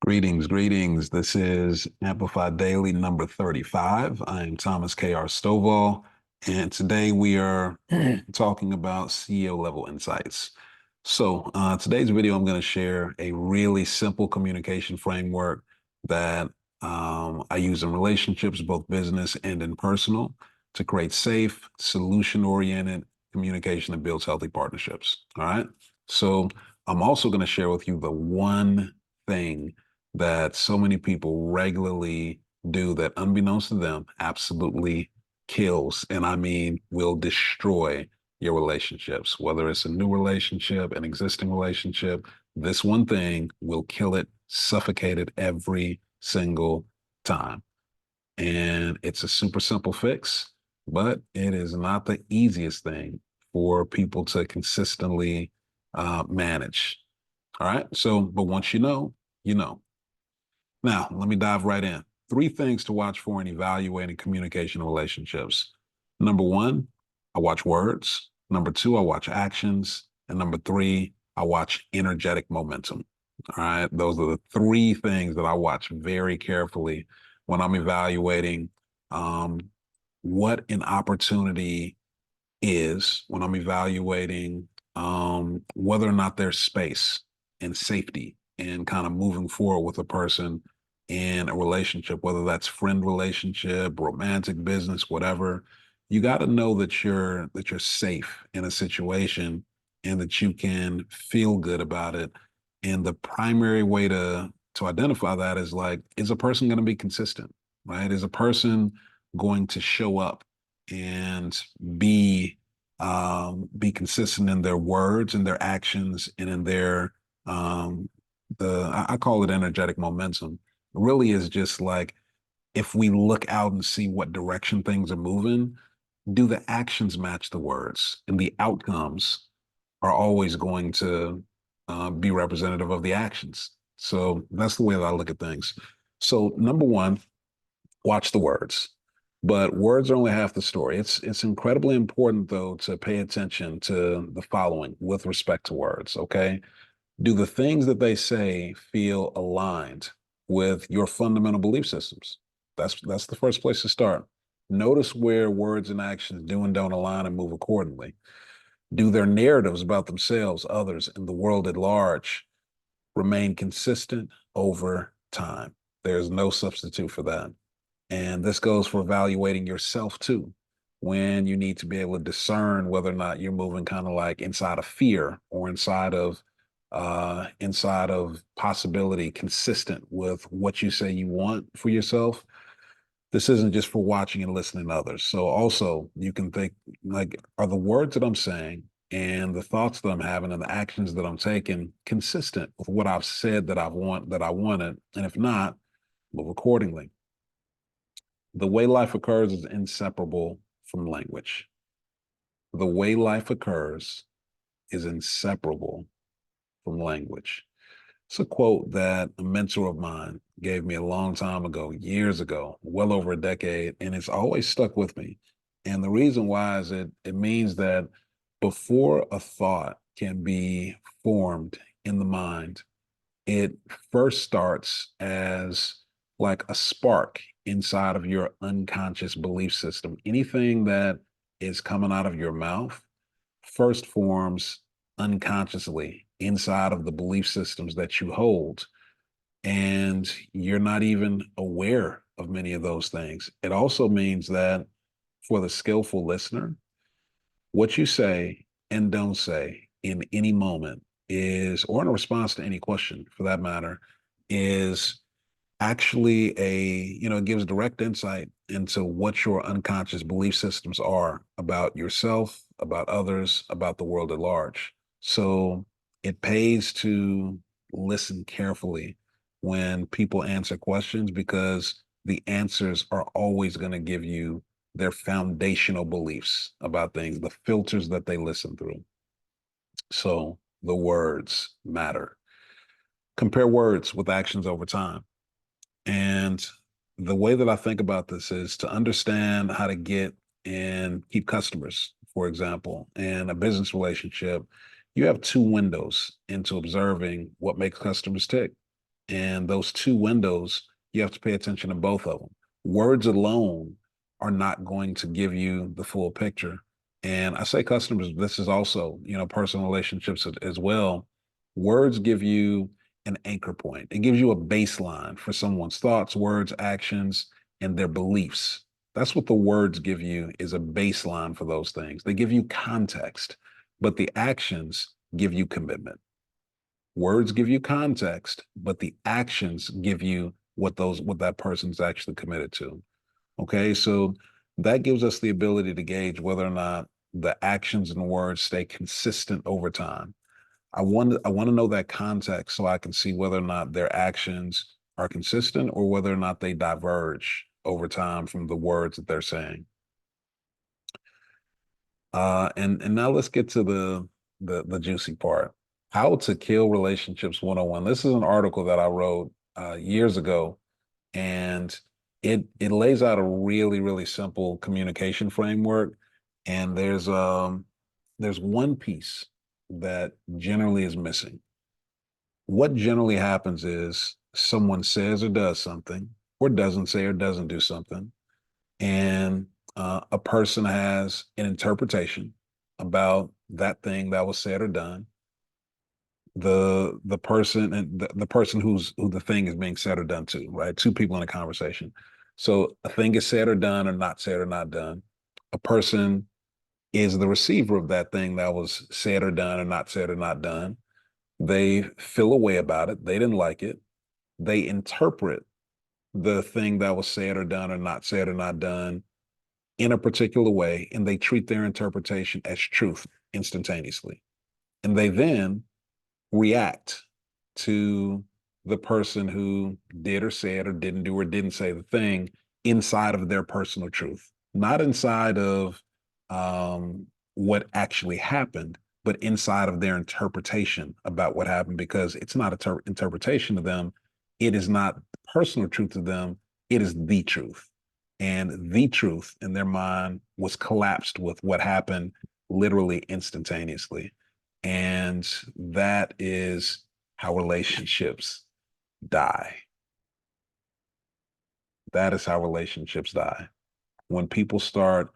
Greetings, greetings. This is Amplify Daily number 35. I am Thomas K.R. Stovall, and today we are talking about CEO level insights. Today's video, I'm going to share a really simple communication framework that I use in relationships, both business and in personal, to create safe, solution-oriented communication that builds healthy partnerships. All right. So I'm also going to share with you the one thing that so many people regularly do that, unbeknownst to them, absolutely kills, and I mean will destroy your relationships. Whether it's a new relationship, an existing relationship, this one thing will kill it, suffocate it every single time. And it's a super simple fix, but it is not the easiest thing for people to consistently manage. All right. But once you know, you know. Now, let me dive right in. Three things to watch for in evaluating communication relationships. Number one, I watch words. Number two, I watch actions. And number three, I watch energetic momentum. All right. Those are the three things that I watch very carefully when I'm evaluating um, what an opportunity is, when I'm evaluating whether or not there's space and safety and kind of moving forward with a person in a relationship, whether that's friend relationship, romantic, business, whatever. You got to know that you're safe in a situation and that you can feel good about it. And the primary way to identify that is like, is a person going to be consistent, right? Is a person going to show up and be be consistent in their words and their actions and in their I call it energetic momentum. It really is just like, if we look out and see what direction things are moving, do the actions match the words? And the outcomes are always going to be representative of the actions. So that's the way that I look at things. So number one, watch the words. But words are only half the story. It's incredibly important, though, to pay attention to the following with respect to words, okay? Do the things that they say feel aligned with your fundamental belief systems? That's the first place to start. Notice where words and actions do and don't align and move accordingly. Do their narratives about themselves, others, and the world at large remain consistent over time? There's no substitute for that. And this goes for evaluating yourself too, when you need to be able to discern whether or not you're moving kind of like inside of fear or inside of possibility, consistent with what you say you want for yourself. This isn't just for watching and listening to others. So also you can think, like, are the words that I'm saying and the thoughts that I'm having and the actions that I'm taking consistent with what I've said that I wanted? And if not, move accordingly. The way life occurs is inseparable from language. The way life occurs is inseparable from language. It's a quote that a mentor of mine gave me a long time ago, years ago, well over a decade, and it's always stuck with me. And the reason why is it means that before a thought can be formed in the mind, it first starts as like a spark inside of your unconscious belief system. Anything that is coming out of your mouth first forms unconsciously inside of the belief systems that you hold. And you're not even aware of many of those things. It also means that for the skillful listener, what you say and don't say in any moment is, or in a response to any question for that matter, is actually it gives direct insight into what your unconscious belief systems are about yourself, about others, about the world at large. So it pays to listen carefully when people answer questions, because the answers are always going to give you their foundational beliefs about things, the filters that they listen through. So the words matter. Compare words with actions over time. And the way that I think about this is to understand how to get and keep customers, for example, in a business relationship. You have two windows into observing what makes customers tick. And those two windows, you have to pay attention to both of them. Words alone are not going to give you the full picture. And I say customers, this is also, personal relationships as well. Words give you an anchor point. It gives you a baseline for someone's thoughts, words, actions, and their beliefs. That's what the words give you, is a baseline for those things. They give you context, but the actions give you commitment. Words give you context, but the actions give you what that person's actually committed to. Okay, so that gives us the ability to gauge whether or not the actions and words stay consistent over time. I want to know that context so I can see whether or not their actions are consistent or whether or not they diverge over time from the words that they're saying. And now let's get to the juicy part. How to Kill Relationships 101. This is an article that I wrote years ago, and it lays out a really, really simple communication framework. And there's one piece that generally is missing. What generally happens is someone says or does something, or doesn't say or doesn't do something, and a person has an interpretation about that thing that was said or done. The person and the person who the thing is being said or done to, right? Two people in a conversation. So a thing is said or done or not said or not done. A person is the receiver of that thing that was said or done or not said or not done. They feel a way about it. They didn't like it. They interpret the thing that was said or done or not said or not done in a particular way, and they treat their interpretation as truth instantaneously. And they then react to the person who did or said or didn't do or didn't say the thing inside of their personal truth, not inside of what actually happened, but inside of their interpretation about what happened, because it's not an interpretation to them. It is not personal truth to them. It is the truth. And the truth in their mind was collapsed with what happened literally instantaneously. And that is how relationships die. That is how relationships die. When people start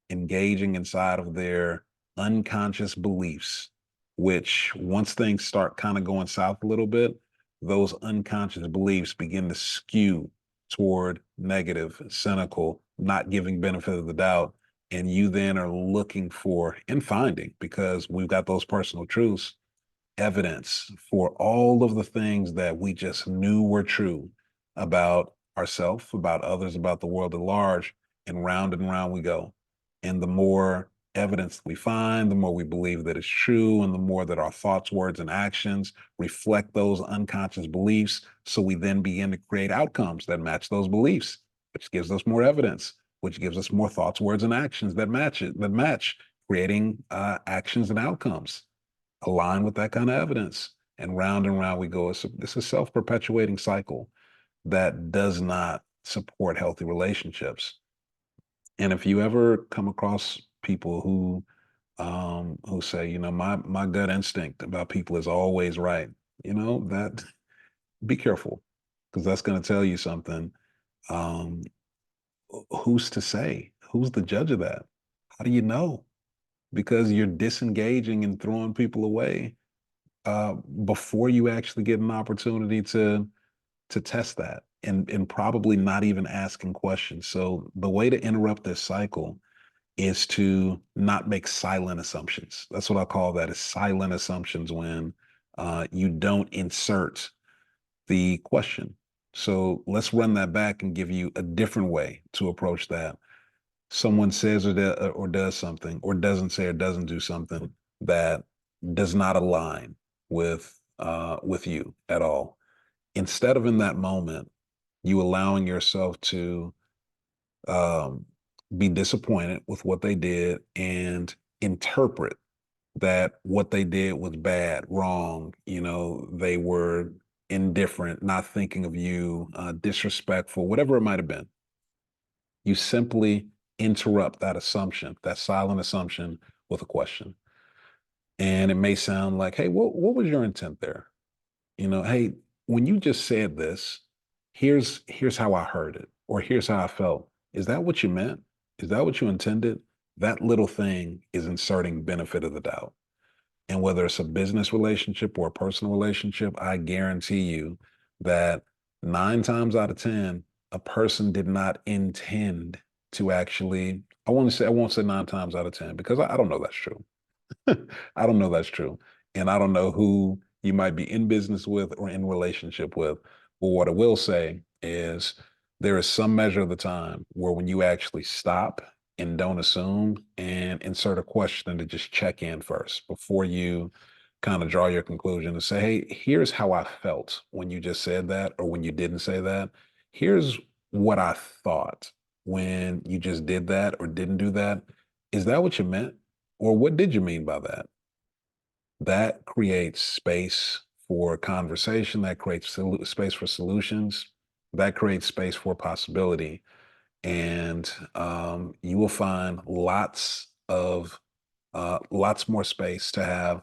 engaging inside of their unconscious beliefs, which once things start kind of going south a little bit, those unconscious beliefs begin to skew toward negative, cynical, not giving benefit of the doubt. And you then are looking for and finding, because we've got those personal truths, evidence for all of the things that we just knew were true about ourselves, about others, about the world at large, and round we go. And the more evidence we find, the more we believe that it's true, and the more that our thoughts, words, and actions reflect those unconscious beliefs. So we then begin to create outcomes that match those beliefs, which gives us more evidence, which gives us more thoughts, words, and actions that match, creating actions and outcomes align with that kind of evidence. And round we go. It's a self-perpetuating cycle that does not support healthy relationships. And if you ever come across people who say, my gut instinct about people is always right, that be careful, because that's going to tell you something. Um, who's to say? Who's the judge of that? How do you know? Because you're disengaging and throwing people away before you actually get an opportunity to test that, and probably not even asking questions. So the way to interrupt this cycle is to not make silent assumptions. That's what I call that, is silent assumptions, when you don't insert the question. So let's run that back and give you a different way to approach that. Someone says or does something, or doesn't say or doesn't do something that does not align with you at all. Instead of, in that moment, you allowing yourself to um, be disappointed with what they did and interpret that what they did was bad, wrong, they were indifferent, not thinking of you, disrespectful, whatever it might have been. You simply interrupt that assumption, that silent assumption, with a question. And it may sound like, hey, what was your intent there? Hey, when you just said this, here's how I heard it, or here's how I felt. Is that what you meant? Is that what you intended? That little thing is inserting benefit of the doubt. And whether it's a business relationship or a personal relationship, I guarantee you that 9 times out of 10, a person did not intend to actually, I won't say 9 times out of 10 because I don't know that's true. I don't know that's true. And I don't know who you might be in business with or in relationship with. But what I will say is there is some measure of the time where when you actually stop and don't assume and insert a question to just check in first before you kind of draw your conclusion and say, hey, here's how I felt when you just said that or when you didn't say that. Here's what I thought when you just did that or didn't do that. Is that what you meant? Or what did you mean by that? That creates space for conversation, that creates space for solutions, that creates space for possibility. And you will find lots more space to have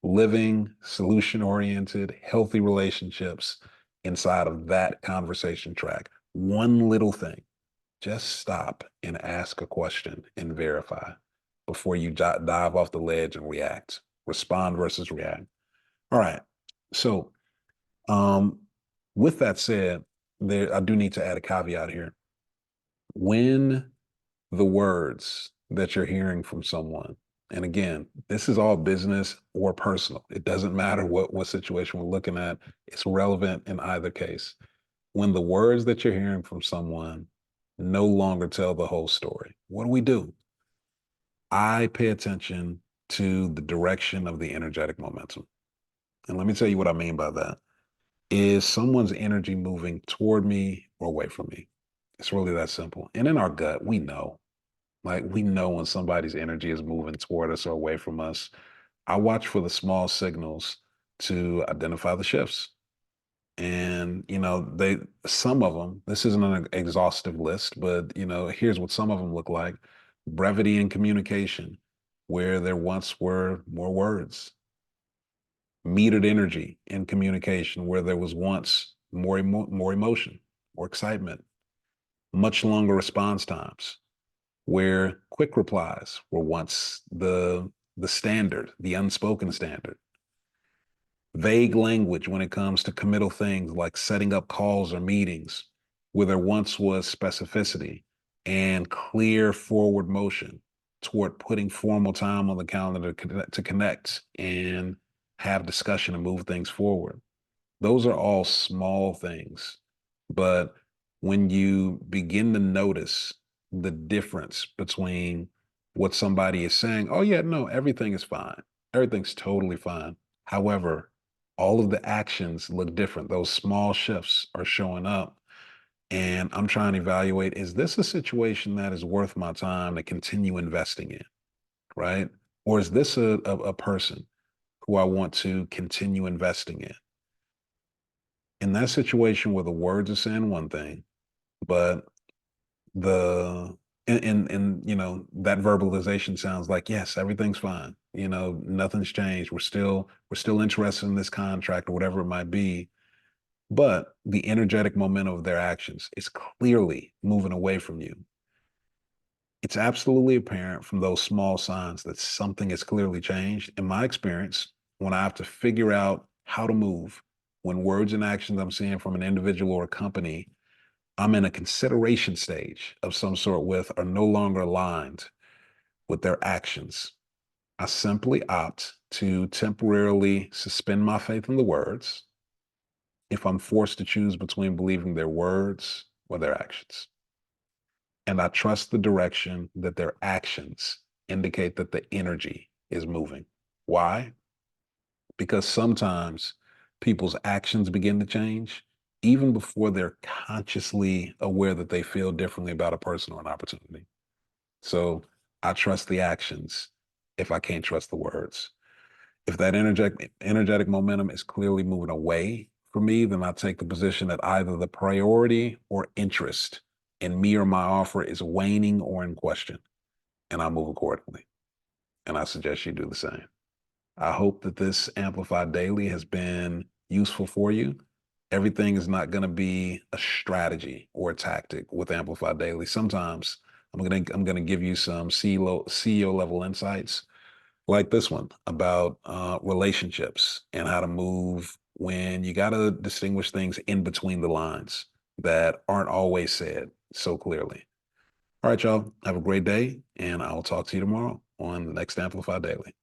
living, solution oriented, healthy relationships inside of that conversation track. One little thing, just stop and ask a question and verify before you dive off the ledge and react. Respond versus react. All right. So, um, with that said, I do need to add a caveat here. When the words that you're hearing from someone, and again, this is all business or personal. It doesn't matter what situation we're looking at. It's relevant in either case. When the words that you're hearing from someone no longer tell the whole story, what do? I pay attention to the direction of the energetic momentum. And let me tell you what I mean by that. Is someone's energy moving toward me or away from me? It's really that simple. And in our gut, we know. Like we know when somebody's energy is moving toward us or away from us. I watch for the small signals to identify the shifts. And some of them, this isn't an exhaustive list, but here's what some of them look like. Brevity in communication, where there once were more words. Metered energy in communication, where there was once more emotion, more excitement. Much longer response times, where quick replies were once the standard, the unspoken standard. Vague language when it comes to committal things like setting up calls or meetings, where there once was specificity and clear forward motion toward putting formal time on the calendar to connect and have discussion and move things forward. Those are all small things. But when you begin to notice the difference between what somebody is saying, oh, yeah, no, everything is fine. Everything's totally fine. However, all of the actions look different. Those small shifts are showing up. And I'm trying to evaluate, is this a situation that is worth my time to continue investing in? Right? Or is this a person who I want to continue investing in? In that situation where the words are saying one thing, but the and that verbalization sounds like yes, everything's fine. Nothing's changed. We're still interested in this contract or whatever it might be. But the energetic momentum of their actions is clearly moving away from you. It's absolutely apparent from those small signs that something has clearly changed. In my experience, when I have to figure out how to move, when words and actions I'm seeing from an individual or a company I'm in a consideration stage of some sort with are no longer aligned with their actions, I simply opt to temporarily suspend my faith in the words if I'm forced to choose between believing their words or their actions. And I trust the direction that their actions indicate that the energy is moving. Why? Because sometimes people's actions begin to change even before they're consciously aware that they feel differently about a person or an opportunity. So I trust the actions if I can't trust the words. If that energetic momentum is clearly moving away from me, then I take the position that either the priority or interest in me or my offer is waning or in question, and I move accordingly. And I suggest you do the same. I hope that this Amplified Daily has been useful for you. Everything is not going to be a strategy or a tactic with Amplify Daily. Sometimes I'm gonna give you some CEO level insights like this one about relationships and how to move when you got to distinguish things in between the lines that aren't always said so clearly. All right, y'all. Have a great day, and I'll talk to you tomorrow on the next Amplify Daily.